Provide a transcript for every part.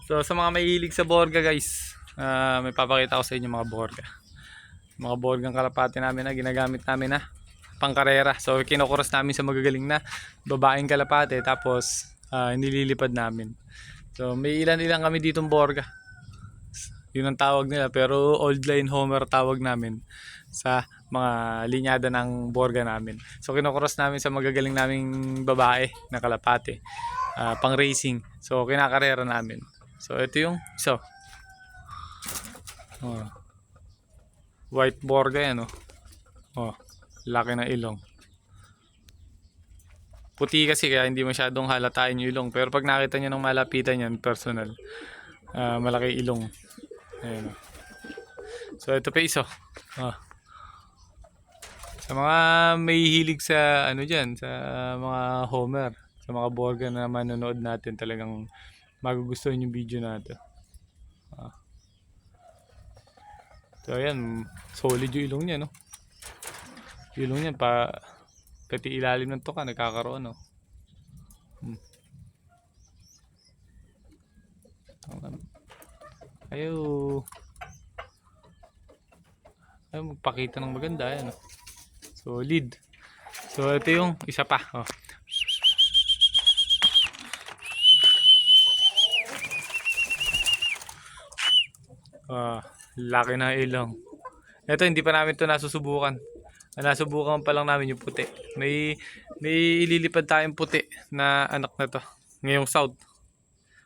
So sa mga mahilig sa Borga guys, may papakita ko sa inyo mga Borga. Mga Borgang kalapati namin na ginagamit namin na pangkarera. So kinukuros namin sa magagaling na babaeng kalapati, tapos nililipad namin. So may ilan-ilan kami ditong Borga. Yun ang tawag nila, pero old line Homer tawag namin sa mga linyada ng Borga namin. So kinukuros namin sa magagaling naming babae na kalapati, pang racing. So kinakarera namin. So ito yung isa. Oh. White Borga yan, oh. Oh, laki ng ilong. Puti kasi kaya hindi masyadong halatain yung ilong, pero pag nakita nyo ng malapitan yan, personal, malaki ilong. Ayan, oh. So ito pa isa. Oh. Sa mga may hilig sa ano dyan, sa mga Homer, sa mga Borga na manonood natin, talagang magugustuhan yung video natin. So ayan, solid yung ilong niya, no? Yung ilong niya pati ilalim ng tuka nagkakaroon, no? Ayaw magpakita ng maganda, ayan, no? Solid. So ito yung isa pa, oh. Laki na ilong. Ito hindi pa namin ito nasusubukan. Nasubukan pa lang namin yung puti. May ililipad tayong puti na anak na to ngayong south.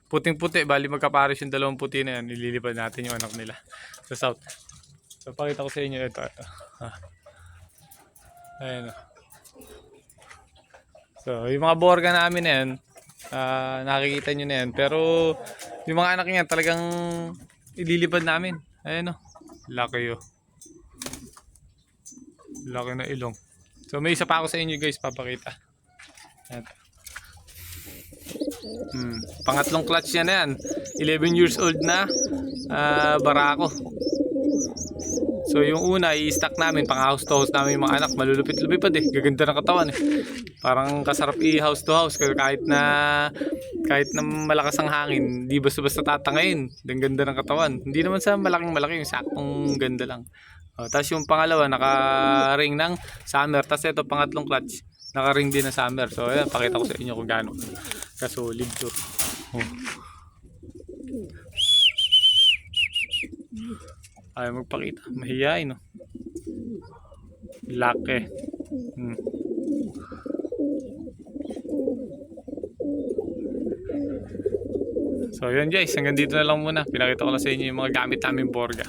Puting puti, bali magkapares yung dalawang puti na yan. Ililipad natin yung anak nila sa south. So pakita ko sa inyo ito. Ayan. So yung mga Borga namin na yan, nakikita nyo na yan. Pero yung mga anak niya talagang ililipad namin. Ayan, o. Laki, o. Laki na ilong. So may isa pa ako sa inyo guys papakita. Ayan. Pangatlong clutch niya na yan. 11 years old na Barako. So yung una i-stack namin, pang house to house namin yung mga anak. Malulupit-lupit eh. Gaganda ng katawan eh. Parang kasarap i-house to house. Kahit na malakas ang hangin, di basta-basta tatangayin. Ang ganda ng katawan. Hindi naman sa malaking-malaki, yung saktong ganda lang. Tapos yung pangalawa, naka-ring ng summer. Tapos ito, pangatlong clutch, naka-ring din ng summer. So ayan, pakita ko sa inyo kung gaano kasolid to. Ay magpakita, mahihain, no? Laki. So yun guys, hanggang dito na lang muna. Pinakita ko na sa inyo yung mga gamit namin Borga.